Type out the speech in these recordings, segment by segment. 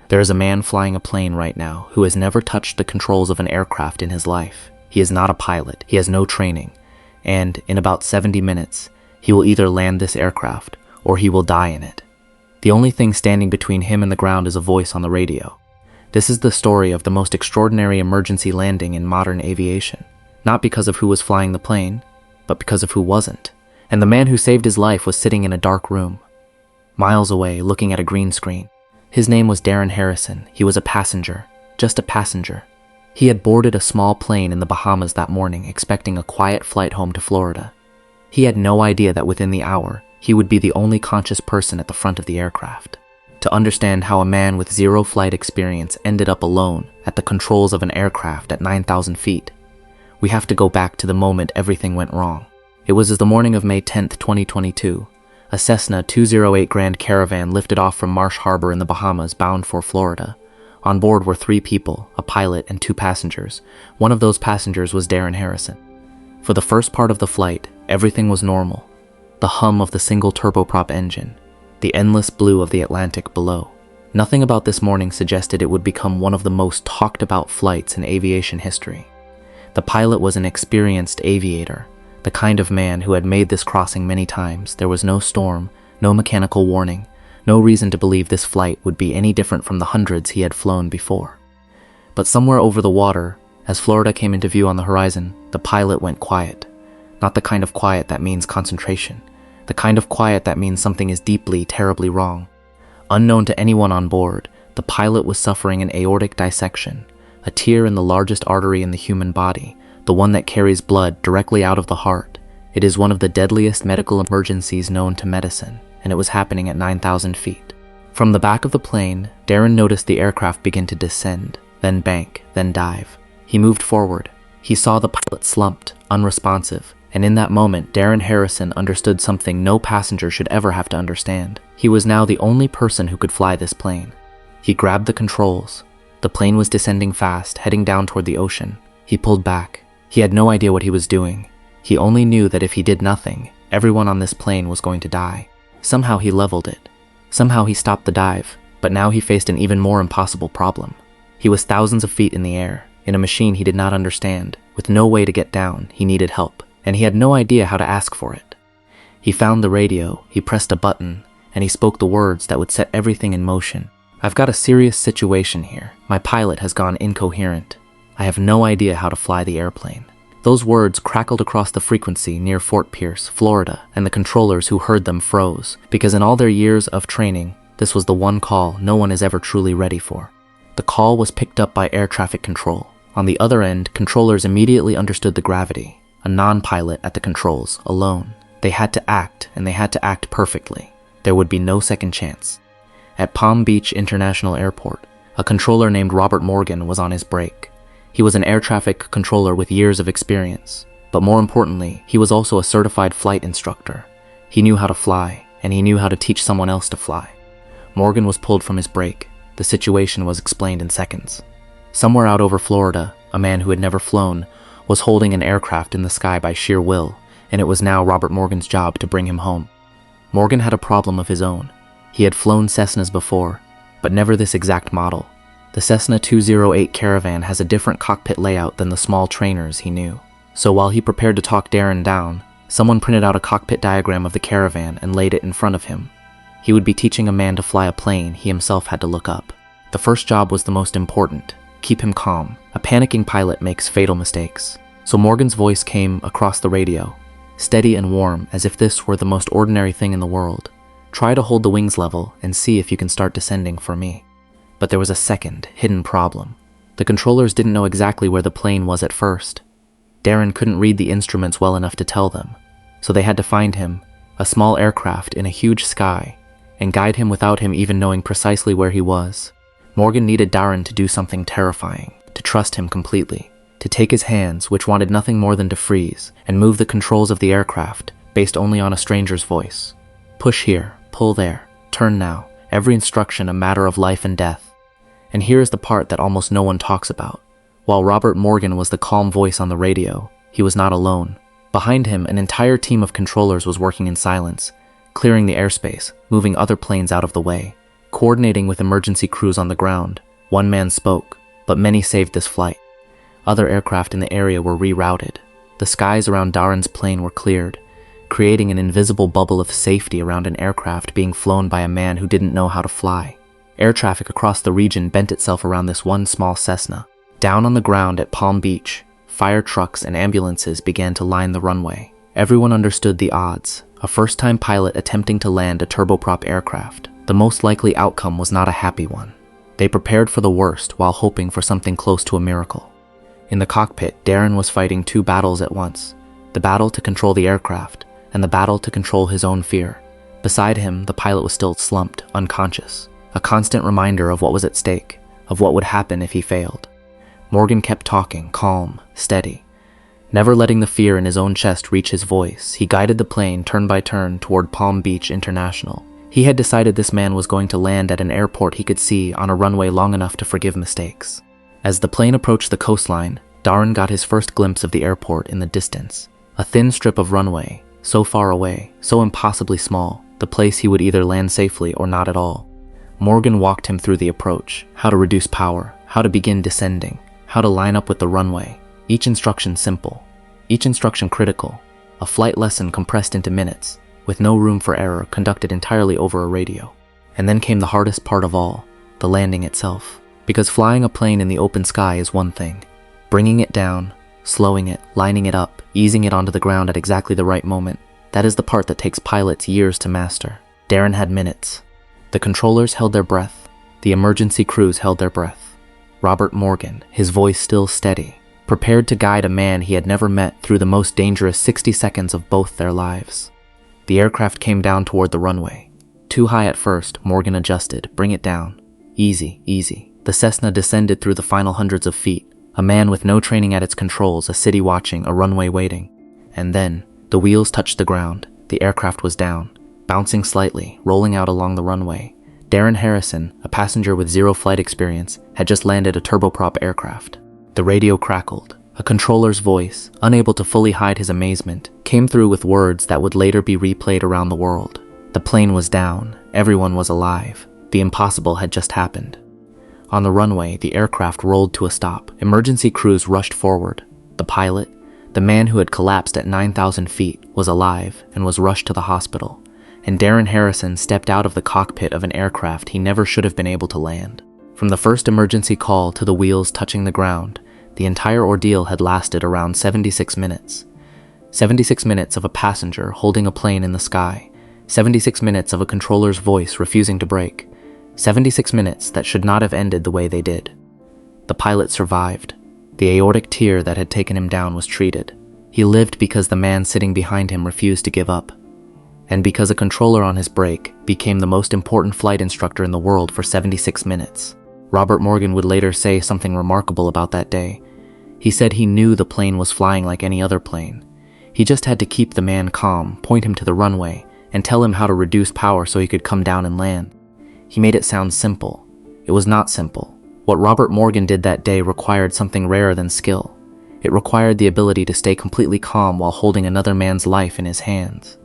There is a man flying a plane right now who has never touched the controls of an aircraft in his life. He is not a pilot, he has no training, and in about 70 minutes, he will either land this aircraft or he will die in it. The only thing standing between him and the ground is a voice on the radio. This is the story of the most extraordinary emergency landing in modern aviation, not because of who was flying the plane, but because of who wasn't. And the man who saved his life was sitting in a dark room, miles away, looking at a green screen. His name was Darren Harrison. He was a passenger, just a passenger. He had boarded a small plane in the Bahamas that morning, expecting a quiet flight home to Florida. He had no idea that within the hour, he would be the only conscious person at the front of the aircraft. To understand how a man with zero flight experience ended up alone at the controls of an aircraft at 9,000 feet, we have to go back to the moment everything went wrong. It was the morning of May 10th, 2022. A Cessna 208 Grand Caravan lifted off from Marsh Harbor in the Bahamas, bound for Florida. On board were 3 people, a pilot and 2 passengers. One of those passengers was Darren Harrison. For the first part of the flight, everything was normal. The hum of the single turboprop engine, the endless blue of the Atlantic below. Nothing about this morning suggested it would become one of the most talked about flights in aviation history. The pilot was an experienced aviator, the kind of man who had made this crossing many times. There was no storm, no mechanical warning, no reason to believe this flight would be any different from the hundreds he had flown before. But somewhere over the water, as Florida came into view on the horizon, the pilot went quiet. Not the kind of quiet that means concentration, the kind of quiet that means something is deeply, terribly wrong. Unknown to anyone on board, the pilot was suffering an aortic dissection, a tear in the largest artery in the human body, the one that carries blood directly out of the heart. It is one of the deadliest medical emergencies known to medicine, and it was happening at 9,000 feet. From the back of the plane, Darren noticed the aircraft begin to descend, then bank, then dive. He moved forward. He saw the pilot slumped, unresponsive, and in that moment, Darren Harrison understood something no passenger should ever have to understand. He was now the only person who could fly this plane. He grabbed the controls. The plane was descending fast, heading down toward the ocean. He pulled back. He had no idea what he was doing. He only knew that if he did nothing, everyone on this plane was going to die. Somehow he leveled it. Somehow he stopped the dive, but now he faced an even more impossible problem. He was thousands of feet in the air, in a machine he did not understand. With no way to get down, he needed help, and he had no idea how to ask for it. He found the radio, he pressed a button, and he spoke the words that would set everything in motion. "I've got a serious situation here. My pilot has gone incoherent. I have no idea how to fly the airplane." Those words crackled across the frequency near Fort Pierce, Florida, and the controllers who heard them froze, because in all their years of training, this was the one call no one is ever truly ready for. The call was picked up by air traffic control. On the other end, controllers immediately understood the gravity. A non-pilot at the controls, alone. They had to act, and they had to act perfectly. There would be no second chance. At Palm Beach International Airport, a controller named Robert Morgan was on his break. He was an air traffic controller with years of experience, but more importantly, he was also a certified flight instructor. He knew how to fly, and he knew how to teach someone else to fly. Morgan was pulled from his break. The situation was explained in seconds. Somewhere out over Florida, a man who had never flown was holding an aircraft in the sky by sheer will, and it was now Robert Morgan's job to bring him home. Morgan had a problem of his own. He had flown Cessnas before, but never this exact model. The Cessna 208 Caravan has a different cockpit layout than the small trainers he knew. So while he prepared to talk Darren down, someone printed out a cockpit diagram of the Caravan and laid it in front of him. He would be teaching a man to fly a plane he himself had to look up. The first job was the most important. Keep him calm. A panicking pilot makes fatal mistakes. So Morgan's voice came across the radio, steady and warm, as if this were the most ordinary thing in the world. "Try to hold the wings level and see if you can start descending for me." But there was a second, hidden problem. The controllers didn't know exactly where the plane was at first. Darren couldn't read the instruments well enough to tell them, so they had to find him, a small aircraft in a huge sky, and guide him without him even knowing precisely where he was. Morgan needed Darren to do something terrifying, to trust him completely, to take his hands, which wanted nothing more than to freeze, and move the controls of the aircraft, based only on a stranger's voice. Push here, pull there, turn now, every instruction a matter of life and death. And here is the part that almost no one talks about. While Robert Morgan was the calm voice on the radio, he was not alone. Behind him, an entire team of controllers was working in silence, clearing the airspace, moving other planes out of the way, Coordinating with emergency crews on the ground, one man spoke, but many saved this flight. Other aircraft in the area were rerouted. The skies around Darren's plane were cleared, creating an invisible bubble of safety around an aircraft being flown by a man who didn't know how to fly. Air traffic across the region bent itself around this one small Cessna. Down on the ground at Palm Beach, fire trucks and ambulances began to line the runway. Everyone understood the odds. A first-time pilot attempting to land a turboprop aircraft. The most likely outcome was not a happy one. They prepared for the worst while hoping for something close to a miracle. In the cockpit, Darren was fighting two battles at once. The battle to control the aircraft, and the battle to control his own fear. Beside him, the pilot was still slumped, unconscious. A constant reminder of what was at stake, of what would happen if he failed. Morgan kept talking, calm, steady. Never letting the fear in his own chest reach his voice, he guided the plane turn by turn toward Palm Beach International. He had decided this man was going to land at an airport he could see on a runway long enough to forgive mistakes. As the plane approached the coastline, Darren got his first glimpse of the airport in the distance. A thin strip of runway, so far away, so impossibly small, the place he would either land safely or not at all. Morgan walked him through the approach, how to reduce power, how to begin descending, how to line up with the runway. Each instruction simple, each instruction critical, a flight lesson compressed into minutes, with no room for error, conducted entirely over a radio. And then came the hardest part of all, the landing itself. Because flying a plane in the open sky is one thing. Bringing it down, slowing it, lining it up, easing it onto the ground at exactly the right moment, that is the part that takes pilots years to master. Darren had minutes. The controllers held their breath. The emergency crews held their breath. Robert Morgan, his voice still steady, prepared to guide a man he had never met through the most dangerous 60 seconds of both their lives. The aircraft came down toward the runway. Too high at first, Morgan adjusted. Bring it down. Easy, easy. The Cessna descended through the final hundreds of feet. A man with no training at its controls, a city watching, a runway waiting. And then, the wheels touched the ground. The aircraft was down, bouncing slightly, rolling out along the runway. Darren Harrison, a passenger with zero flight experience, had just landed a turboprop aircraft. The radio crackled. A controller's voice, unable to fully hide his amazement, came through with words that would later be replayed around the world. The plane was down. Everyone was alive. The impossible had just happened. On the runway, the aircraft rolled to a stop. Emergency crews rushed forward. The pilot, the man who had collapsed at 9,000 feet, was alive and was rushed to the hospital. And Darren Harrison stepped out of the cockpit of an aircraft he never should have been able to land. From the first emergency call to the wheels touching the ground, the entire ordeal had lasted around 76 minutes. 76 minutes of a passenger holding a plane in the sky. 76 minutes of a controller's voice refusing to break. 76 minutes that should not have ended the way they did. The pilot survived. The aortic tear that had taken him down was treated. He lived because the man sitting behind him refused to give up. And because a controller on his brake became the most important flight instructor in the world for 76 minutes. Robert Morgan would later say something remarkable about that day. He said he knew the plane was flying like any other plane. He just had to keep the man calm, point him to the runway, and tell him how to reduce power so he could come down and land. He made it sound simple. It was not simple. What Robert Morgan did that day required something rarer than skill. It required the ability to stay completely calm while holding another man's life in his hands.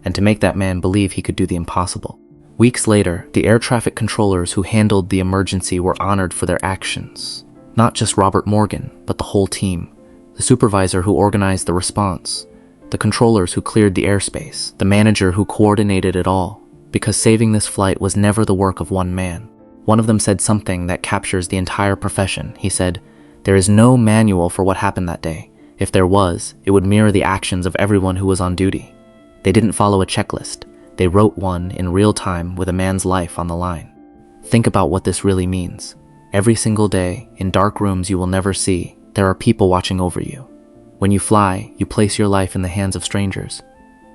And to make that man believe he could do the impossible. Weeks later, the air traffic controllers who handled the emergency were honored for their actions. Not just Robert Morgan, but the whole team. The supervisor who organized the response. The controllers who cleared the airspace. The manager who coordinated it all. Because saving this flight was never the work of one man. One of them said something that captures the entire profession. He said, "There is no manual for what happened that day. If there was, it would mirror the actions of everyone who was on duty. They didn't follow a checklist. They wrote one in real time with a man's life on the line." Think about what this really means. Every single day, in dark rooms you will never see, there are people watching over you. When you fly, you place your life in the hands of strangers.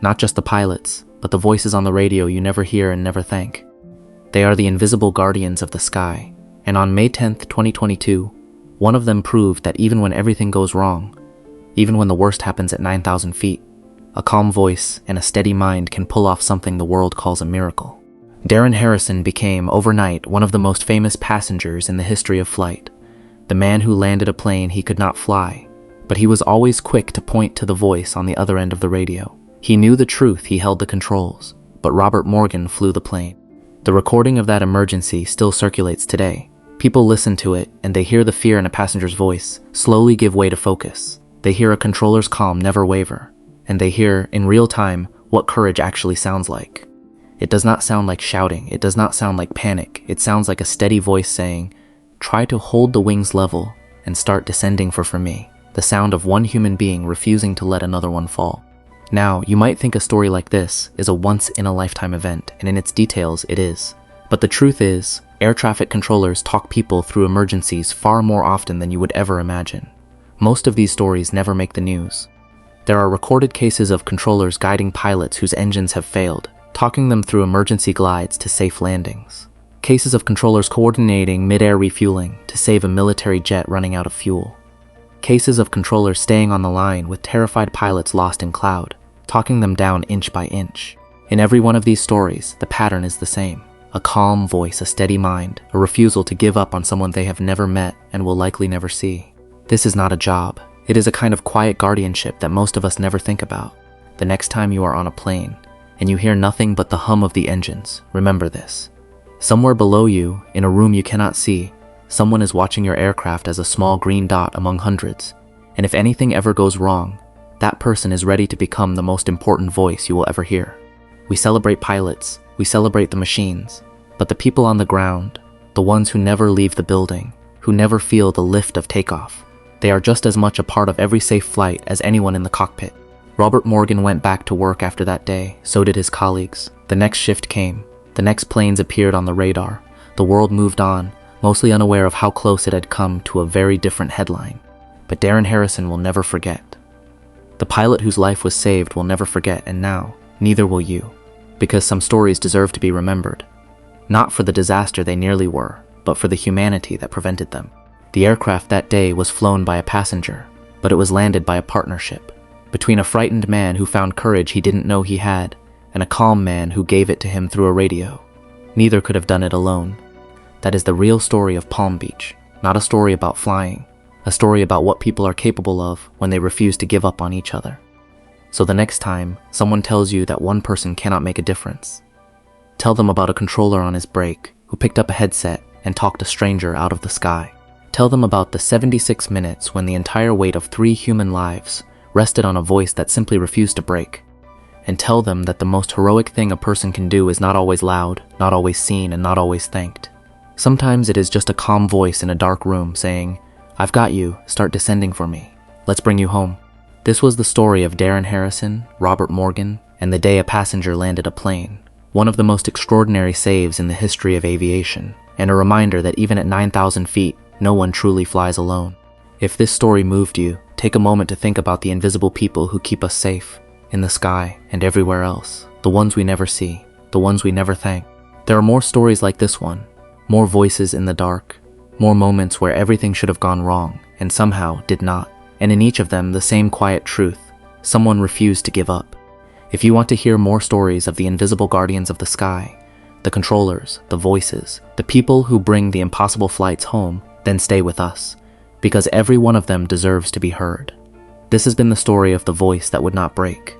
Not just the pilots, but the voices on the radio you never hear and never thank. They are the invisible guardians of the sky. And on May 10th, 2022, one of them proved that even when everything goes wrong, even when the worst happens at 9,000 feet, a calm voice and a steady mind can pull off something the world calls a miracle. Darren Harrison became, overnight, one of the most famous passengers in the history of flight. The man who landed a plane he could not fly, but he was always quick to point to the voice on the other end of the radio. He knew the truth, he held the controls, but Robert Morgan flew the plane. The recording of that emergency still circulates today. People listen to it, and they hear the fear in a passenger's voice slowly give way to focus. They hear a controller's calm never waver, and they hear, in real time, what courage actually sounds like. It does not sound like shouting, it does not sound like panic, it sounds like a steady voice saying, "Try to hold the wings level and start descending for me." The sound of one human being refusing to let another one fall. Now, you might think a story like this is a once-in-a-lifetime event, and in its details, it is. But the truth is, air traffic controllers talk people through emergencies far more often than you would ever imagine. Most of these stories never make the news. There are recorded cases of controllers guiding pilots whose engines have failed, talking them through emergency glides to safe landings. Cases of controllers coordinating mid-air refueling to save a military jet running out of fuel. Cases of controllers staying on the line with terrified pilots lost in cloud, talking them down inch by inch. In every one of these stories, the pattern is the same. A calm voice, a steady mind, a refusal to give up on someone they have never met and will likely never see. This is not a job. It is a kind of quiet guardianship that most of us never think about. The next time you are on a plane, and you hear nothing but the hum of the engines, remember this. Somewhere below you, in a room you cannot see, someone is watching your aircraft as a small green dot among hundreds. And if anything ever goes wrong, that person is ready to become the most important voice you will ever hear. We celebrate pilots, we celebrate the machines, but the people on the ground, the ones who never leave the building, who never feel the lift of takeoff, they are just as much a part of every safe flight as anyone in the cockpit. Robert Morgan went back to work after that day, so did his colleagues. The next shift came, the next planes appeared on the radar, the world moved on, mostly unaware of how close it had come to a very different headline. But Darren Harrison will never forget. The pilot whose life was saved will never forget, and now, neither will you. Because some stories deserve to be remembered. Not for the disaster they nearly were, but for the humanity that prevented them. The aircraft that day was flown by a passenger, but it was landed by a partnership. Between a frightened man who found courage he didn't know he had, and a calm man who gave it to him through a radio. Neither could have done it alone. That is the real story of Palm Beach, not a story about flying, a story about what people are capable of when they refuse to give up on each other. So the next time someone tells you that one person cannot make a difference, tell them about a controller on his break who picked up a headset and talked a stranger out of the sky. Tell them about the 76 minutes when the entire weight of 3 human lives rested on a voice that simply refused to break. And tell them that the most heroic thing a person can do is not always loud, not always seen, and not always thanked. Sometimes it is just a calm voice in a dark room saying, "I've got you, start descending for me. Let's bring you home." This was the story of Darren Harrison, Robert Morgan, and the day a passenger landed a plane. One of the most extraordinary saves in the history of aviation, and a reminder that even at 9,000 feet, no one truly flies alone. If this story moved you, take a moment to think about the invisible people who keep us safe, in the sky and everywhere else, the ones we never see, the ones we never thank. There are more stories like this one, more voices in the dark, more moments where everything should have gone wrong and somehow did not. And in each of them, the same quiet truth: someone refused to give up. If you want to hear more stories of the invisible guardians of the sky, the controllers, the voices, the people who bring the impossible flights home, then stay with us, because every one of them deserves to be heard. This has been the story of the voice that would not break.